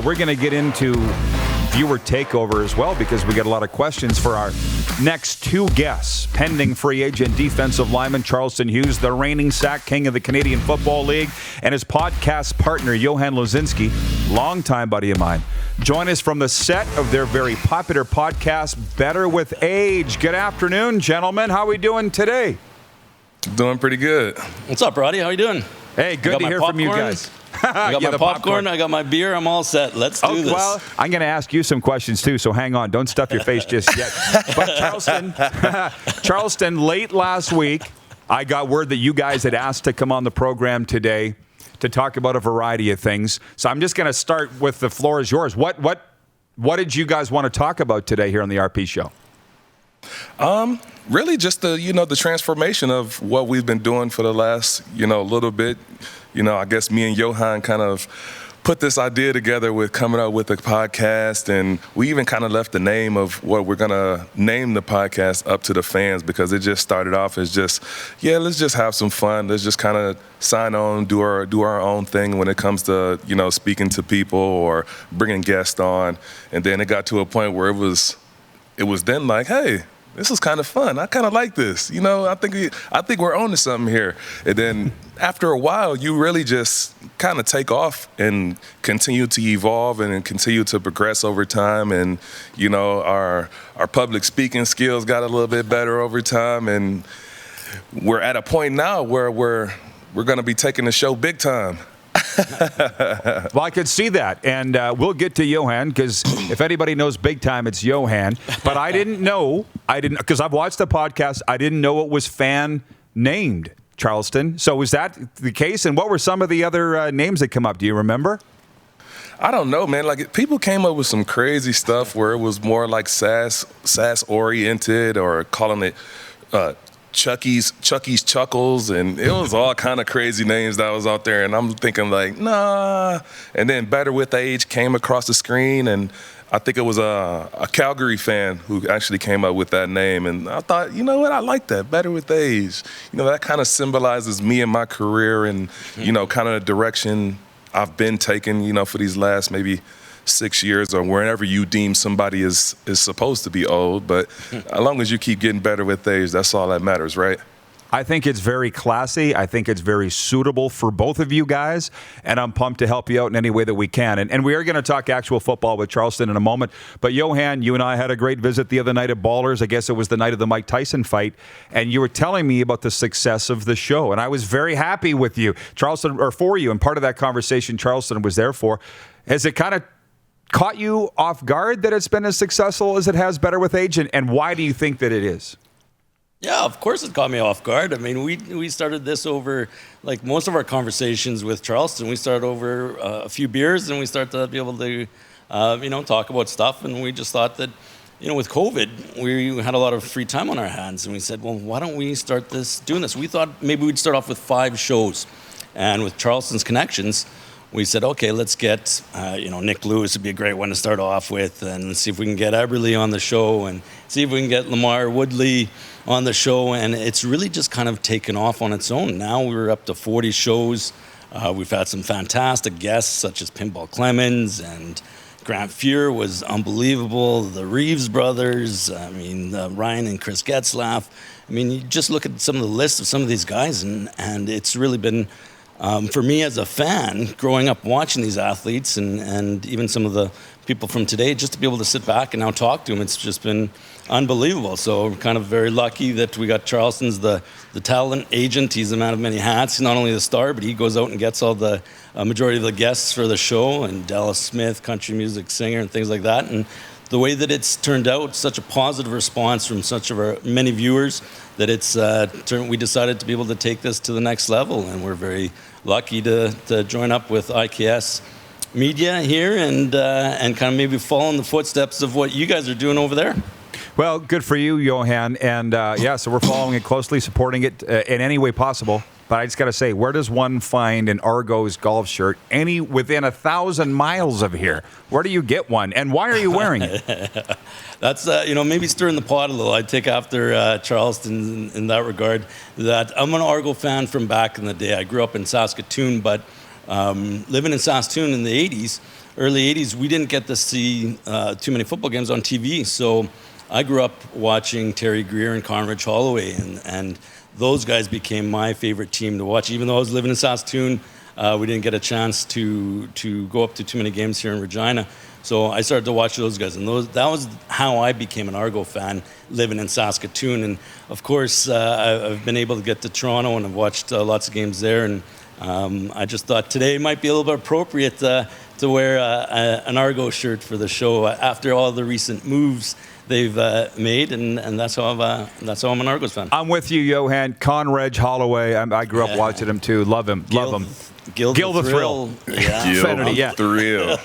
we're going to get into viewer takeover as well because we got a lot of questions for our next two guests. Pending free agent defensive lineman Charleston Hughes, the reigning sack king of the Canadian Football League, and his podcast partner Johan Lozinski, longtime buddy of mine, join us from the set of their very popular podcast, Better with Age. Good afternoon, gentlemen. How are we doing today? Doing pretty good. What's up, Roddy? How you doing? Hey, good to hear from you guys. I got my popcorn, I got my beer, I'm all set. Let's do this. Well, I'm going to ask you some questions too, so hang on. Don't stuff your face just yet. But Charleston, late last week, I got word that you guys had asked to come on the program today to talk about a variety of things. So I'm just going to start with the floor is yours. What did you guys want to talk about today here on the RP Show? Really just the transformation of what we've been doing for the last, little bit. I guess me and Johan kind of put this idea together with coming up with a podcast, and we even kind of left the name of what we're going to name the podcast up to the fans because it just started off as just, let's just have some fun. Let's just kind of sign on, do our own thing when it comes to, speaking to people or bringing guests on. And then it got to a point where it was then like, hey, this is kind of fun. I kind of like this. I think we're on to something here. And then after a while, you really just kind of take off and continue to evolve and continue to progress over time. And, our public speaking skills got a little bit better over time. And we're at a point now where we're going to be taking the show big time. Well, I could see that, and we'll get to Johan because if anybody knows big time, it's Johan. But I didn't because I've watched the podcast. I didn't know it was fan named Charleston. So was that the case? And what were some of the other names that come up? Do you remember? I don't know, man. Like people came up with some crazy stuff where it was more like sass oriented, or calling it Chucky's Chuckles, and it was all kind of crazy names that was out there, and I'm thinking like, nah. And then Better with Age came across the screen, and I think it was a Calgary fan who actually came up with that name, and I thought, you know what, I like that, Better with Age. That kind of symbolizes me and my career and, kind of the direction I've been taking, for these last maybe 6 years or wherever you deem somebody is supposed to be old. But as long as you keep getting better with age, that's all that matters, right? I think it's very classy. I think it's very suitable for both of you guys, and I'm pumped to help you out in any way that we can. And we are going to talk actual football with Charleston in a moment. But Johan, you and I had a great visit the other night at Ballers. I guess it was the night of the Mike Tyson fight, and you were telling me about the success of the show, and I was very happy with you, Charleston, or for you. And part of that conversation Charleston was there for. Has it kind of caught you off guard that it's been as successful as it has Better with Age, and why do you think that it is? Yeah, of course it caught me off guard. I mean, we started this over, like most of our conversations with Charleston, we started over a few beers, and we started to be able to, talk about stuff. And we just thought that, with COVID, we had a lot of free time on our hands, and we said, well, why don't we start doing this? We thought maybe we'd start off with 5 shows, and with Charleston's connections, we said, okay, let's get, Nick Lewis would be a great one to start off with, and see if we can get Eberle on the show, and see if we can get Lamar Woodley on the show. And it's really just kind of taken off on its own. Now we're up to 40 shows. We've had some fantastic guests, such as Pinball Clemens, and Grant Fuhr was unbelievable. The Reeves brothers, Ryan and Chris Getzlaff. You just look at some of the lists of some of these guys, and it's really been, for me as a fan, growing up watching these athletes and even some of the people from today, just to be able to sit back and now talk to them, it's just been unbelievable. So we're kind of very lucky that we got Charleston's the talent agent. He's a man of many hats. He's not only the star, but he goes out and gets all the majority of the guests for the show, and Dallas Smith, country music singer, and things like that. And the way that it's turned out, such a positive response from such of our many viewers, that we decided to be able to take this to the next level, and we're very lucky to join up with IKS Media here and kind of maybe follow in the footsteps of what you guys are doing over there. Well, good for you, Johan. And so we're following it closely, supporting it in any way possible. But I just got to say, where does one find an Argos golf shirt within 1,000 miles of here? Where do you get one? And why are you wearing it? That's, maybe stirring the pot a little. I take after Charleston in that regard. That I'm an Argo fan from back in the day. I grew up in Saskatoon, but living in Saskatoon in the 80s, early 80s, we didn't get to see too many football games on TV. So I grew up watching Terry Greer and Conrad Holloway, and those guys became my favorite team to watch. Even though I was living in Saskatoon, we didn't get a chance to go up to too many games here in Regina. So I started to watch those guys, and that was how I became an Argo fan, living in Saskatoon. And of course, I've been able to get to Toronto, and I've watched lots of games there. And I just thought today might be a little bit appropriate to wear an Argo shirt for the show after all the recent moves they've made, and that's how I'm an Argos fan. I'm with you, Johan. Conrad Holloway. I grew up watching him too. Love him. Love him. Gil the Thrill. Yeah. Yeah. Thrill.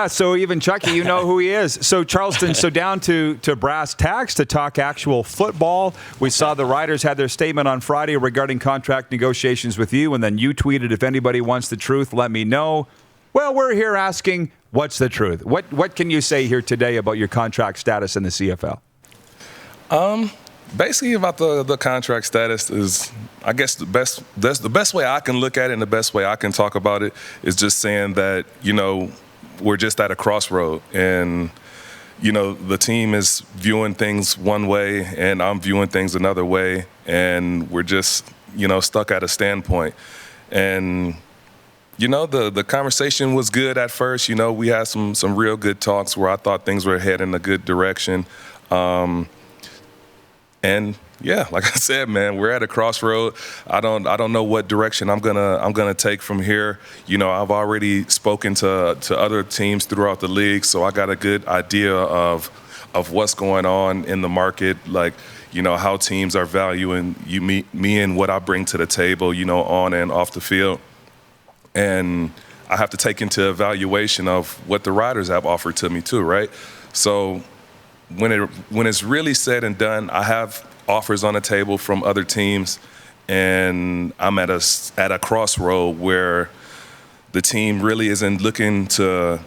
So even Chucky, you know who he is. So Charleston, down to brass tacks to talk actual football. We saw the Riders had their statement on Friday regarding contract negotiations with you, and then you tweeted, if anybody wants the truth, let me know. Well, we're here asking, what's the truth? What can you say here today about your contract status in the CFL? Basically, about the contract status is, I guess the best way I can look at it and the best way I can talk about it is just saying that, we're just at a crossroad, and the team is viewing things one way and I'm viewing things another way, and we're just stuck at a standpoint. And the conversation was good at first. We had some real good talks where I thought things were heading in a good direction. And yeah, like I said, man, we're at a crossroad. I don't know what direction I'm gonna take from here. I've already spoken to other teams throughout the league, so I got a good idea of what's going on in the market, like how teams are valuing me and what I bring to the table, on and off the field. And I have to take into evaluation of what the Riders have offered to me too, right? So when it's really said and done, I have offers on the table from other teams, and I'm at a crossroad where the team really isn't looking to,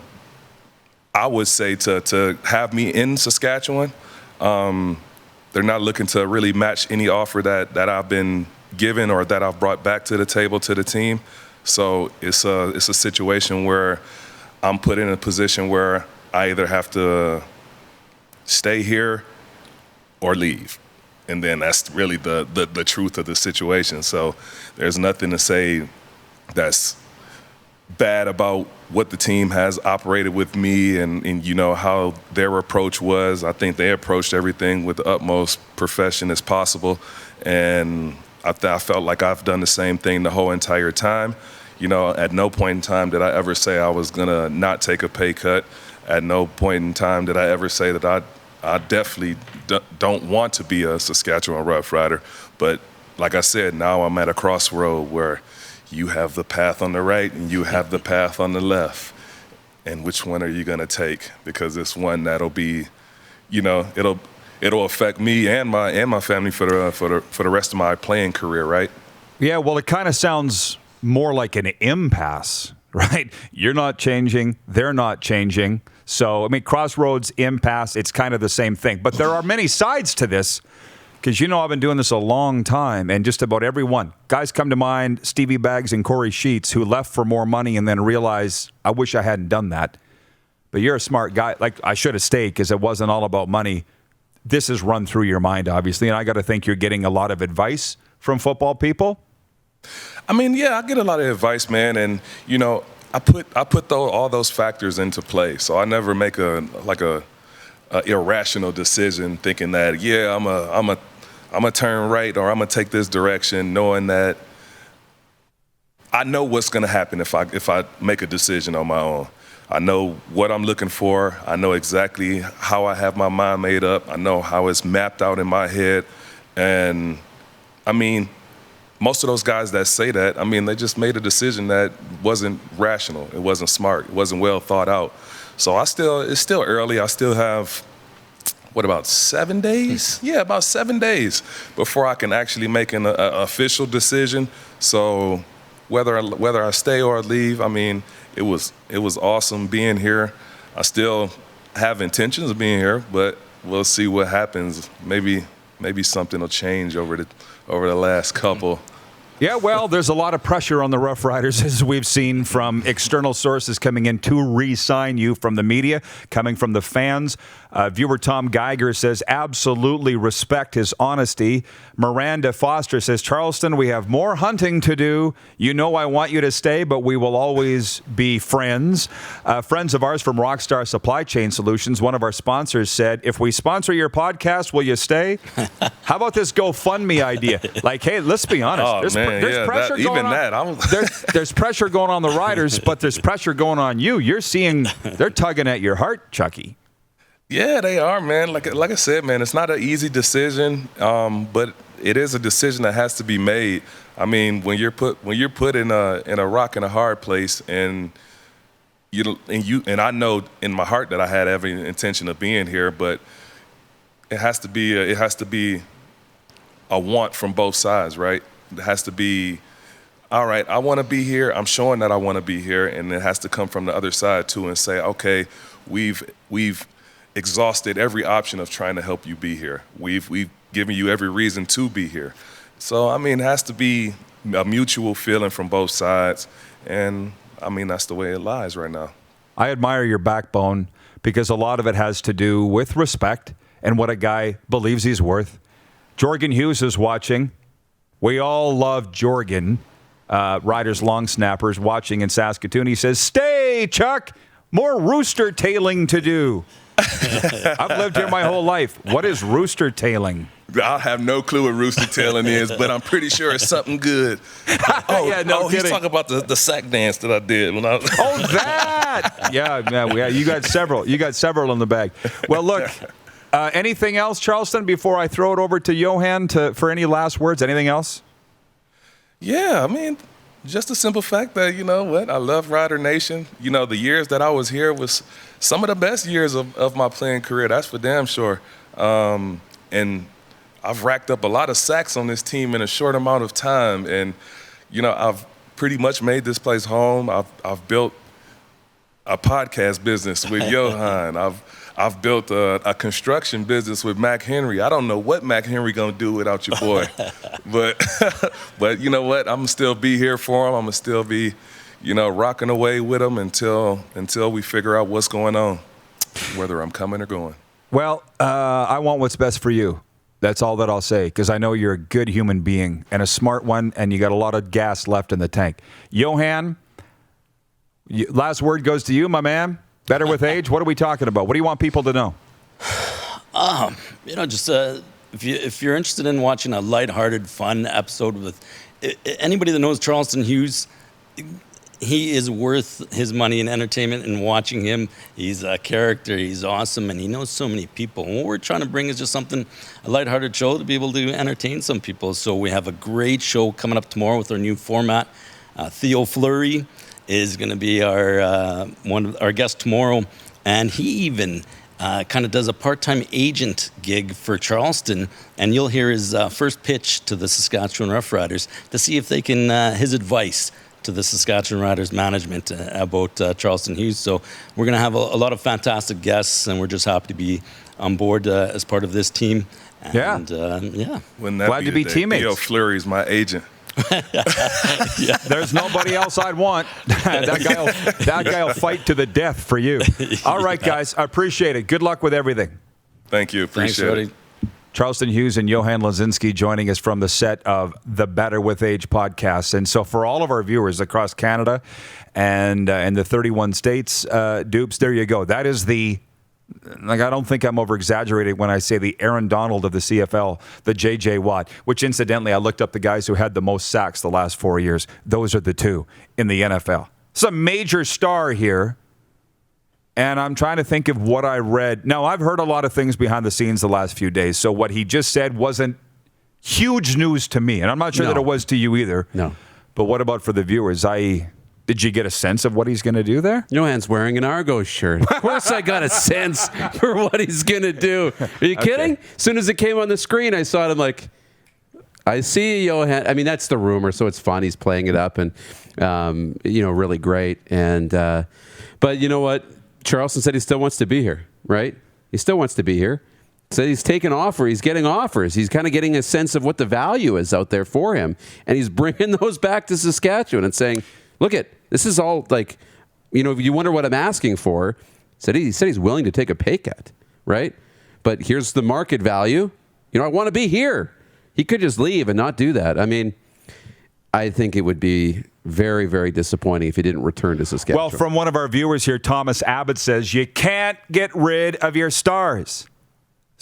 I would say, to have me in Saskatchewan. They're not looking to really match any offer that I've been given or that I've brought back to the table to the team. So it's a situation where I'm put in a position where I either have to stay here or leave. And then that's really the truth of the situation. So there's nothing to say that's bad about what the team has operated with me and how their approach was. I think they approached everything with the utmost profession as possible. And I felt like I've done the same thing the whole entire time. At no point in time did I ever say I was gonna not take a pay cut. At no point in time did I ever say that I definitely don't want to be a Saskatchewan Rough Rider. But like I said, now I'm at a crossroad where you have the path on the right and you have the path on the left. And which one are you gonna take? Because it's one that'll be, it'll affect me and my family for the rest of my playing career, right? Yeah, well, it kind of sounds more like an impasse, right? You're not changing, they're not changing. So, crossroads, impasse, it's kind of the same thing. But there are many sides to this, because I've been doing this a long time, and just about everyone. Guys come to mind, Stevie Baggs and Corey Sheets, who left for more money and then realized, I wish I hadn't done that. But you're a smart guy. Like, I should have stayed because it wasn't all about money. This has run through your mind, obviously, and I got to think you're getting a lot of advice from football people. Yeah, I get a lot of advice, man, and I put all those factors into play. So I never make a irrational decision thinking that I'm a turn right or I'm gonna take this direction, knowing that I know what's gonna happen if I make a decision on my own. I know what I'm looking for. I know exactly how I have my mind made up. I know how it's mapped out in my head, and most of those guys that say that, they just made a decision that wasn't rational. It wasn't smart. It wasn't well thought out. So it's still early. I still have, about 7 days? Yeah, about 7 days before I can actually make an official decision. So whether I stay or leave, it was awesome being here. I still have intentions of being here, but we'll see what happens. Maybe something will change over the last couple. Yeah, well, there's a lot of pressure on the Rough Riders, as we've seen from external sources coming in to re-sign you, from the media, coming from the fans. Viewer Tom Geiger says, absolutely respect his honesty. Miranda Foster says, Charleston, we have more hunting to do. You know I want you to stay, but we will always be friends. Friends of ours from Rockstar Supply Chain Solutions, one of our sponsors, said, if we sponsor your podcast, will you stay? How about this GoFundMe idea? Like, hey, let's be honest. There's pressure going on. There's pressure going on the riders, but there's pressure going on you. You're seeing they're tugging at your heart, Chucky. Yeah, they are, man. Like I said, man, it's not an easy decision, but it is a decision that has to be made. I mean, when you're put in a rock and a hard place, and I know in my heart that I had every intention of being here, but it has to be a want from both sides, right? It has to be, all right, I want to be here. I'm showing that I want to be here, and it has to come from the other side too, and say, okay, we've exhausted every option of trying to help you be here. We've given you every reason to be here. So, I mean, it has to be a mutual feeling from both sides, and, I mean, that's the way it lies right now. I admire your backbone because a lot of it has to do with respect and what a guy believes he's worth. Jorgen Hughes is watching. We all love Jorgen, Riders long snappers, watching in Saskatoon. He says, stay, Chuck. More rooster tailing to do. I've lived here my whole life. What is rooster tailing? I have no clue what rooster tailing is, but I'm pretty sure it's something good. He's talking about the sack dance that I did when I was. Oh, that! Yeah, you got several. You got several in the bag. Well, look, anything else, Charleston, before I throw it over to Johan for any last words? Anything else? Yeah, I mean, just the simple fact that, you know what, I love Rider Nation. You know, the years that I was here was some of the best years of my playing career. That's for damn sure. And I've racked up a lot of sacks on this team in a short amount of time. And, you know, I've pretty much made this place home. I've built a podcast business with Johan. I've built a construction business with Mac Henry. I don't know what Mac Henry gonna do without your boy, but you know what? I'm gonna still be here for him. I'm gonna still be, you know, rocking away with him until we figure out what's going on, whether I'm coming or going. Well, I want what's best for you. That's all that I'll say, because I know you're a good human being and a smart one, and you got a lot of gas left in the tank. Johan, last word goes to you, my man. Better with age? What are we talking about? What do you want people to know? You know, just if you're interested in watching a lighthearted, fun episode with anybody that knows Charleston Hughes, he is worth his money in entertainment, and watching him, he's a character, he's awesome, and he knows so many people. And what we're trying to bring is just a lighthearted show to be able to entertain some people. So we have a great show coming up tomorrow with our new format. Theo Fleury is going to be our guest tomorrow, and he even kind of does a part-time agent gig for Charleston, and you'll hear his first pitch to the Saskatchewan Roughriders to see if they can his advice to the Saskatchewan Riders management about Charleston Hughes. So we're going to have a lot of fantastic guests, and we're just happy to be on board as part of this team. And, yeah. Glad to be teammates. Theo Fleury is my agent. Yeah. There's nobody else I'd want. that guy will fight to the death for you. All right, guys, I appreciate it. Good luck with everything. Thank you. Appreciate it. Charleston Hughes and Johan Lazinski joining us from the set of the Better With Age podcast. And so for all of our viewers across Canada and the 31 states, Dupes, there you go. That is I don't think I'm over-exaggerating when I say the Aaron Donald of the CFL, the J.J. Watt, which incidentally, I looked up the guys who had the most sacks the last 4 years. Those are the two in the NFL. It's a major star here, and I'm trying to think of what I read. Now, I've heard a lot of things behind the scenes the last few days, so what he just said wasn't huge news to me, and I'm not sure that it was to you either. No. But what about for the viewers? Did you get a sense of what he's going to do there? Johan's wearing an Argos shirt. Of course I got a sense for what he's going to do. Are you kidding? As soon as it came on the screen, I saw it. I'm like, I see Johan. I mean, that's the rumor, so it's fun. He's playing it up and, really great. And but you know what? Charleston said he still wants to be here, right? He still wants to be here. So he's taking he's getting offers. He's kind of getting a sense of what the value is out there for him. And he's bringing those back to Saskatchewan and saying, look this is all like, you wonder what I'm asking for. He said he's willing to take a pay cut, right? But here's the market value. I want to be here. He could just leave and not do that. I mean, I think it would be very, very disappointing if he didn't return to Saskatchewan. Well, from one of our viewers here, Thomas Abbott says, you can't get rid of your stars.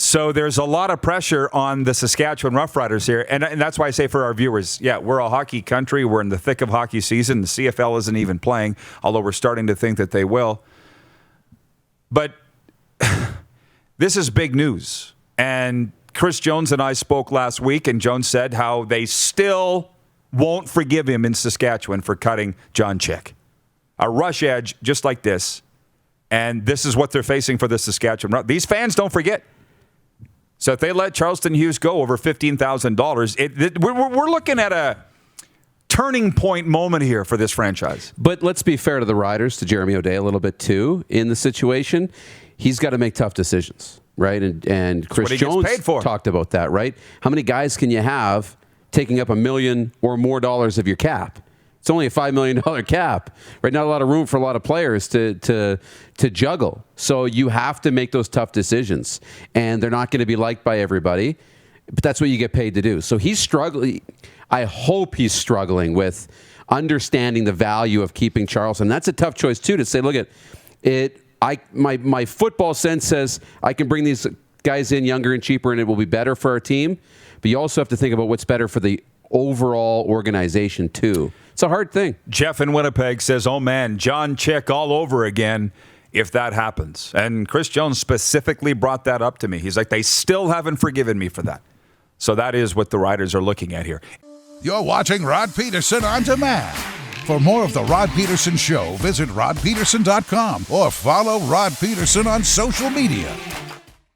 So there's a lot of pressure on the Saskatchewan Roughriders here. And that's why I say for our viewers, we're a hockey country. We're in the thick of hockey season. The CFL isn't even playing, although we're starting to think that they will. But this is big news. And Chris Jones and I spoke last week, and Jones said how they still won't forgive him in Saskatchewan for cutting John Chick. A rush edge just like this. And this is what they're facing for the Saskatchewan. These fans don't forget. So if they let Charleston Hughes go over $15,000, we're looking at a turning point moment here for this franchise. But let's be fair to the Riders, to Jeremy O'Day a little bit too, in the situation. He's got to make tough decisions, right? And Chris Jones talked about that, right? How many guys can you have taking up $1 million or more of your cap? It's only a $5 million cap, right? Not a lot of room for a lot of players to juggle. So you have to make those tough decisions, and they're not going to be liked by everybody, but that's what you get paid to do. So he's struggling. I hope he's struggling with understanding the value of keeping Charleston. That's a tough choice too, to say, look at it. My football sense says I can bring these guys in younger and cheaper, and it will be better for our team. But you also have to think about what's better for the overall organization too. It's a hard thing. Jeff in Winnipeg says, oh man, John Chick all over again if that happens. And Chris Jones specifically brought that up to me. He's like, they still haven't forgiven me for that. So that is what the Riders are looking at here. You're watching Rod Pedersen On Demand. For more of The Rod Pedersen Show, visit rodpedersen.com or follow Rod Pedersen on social media.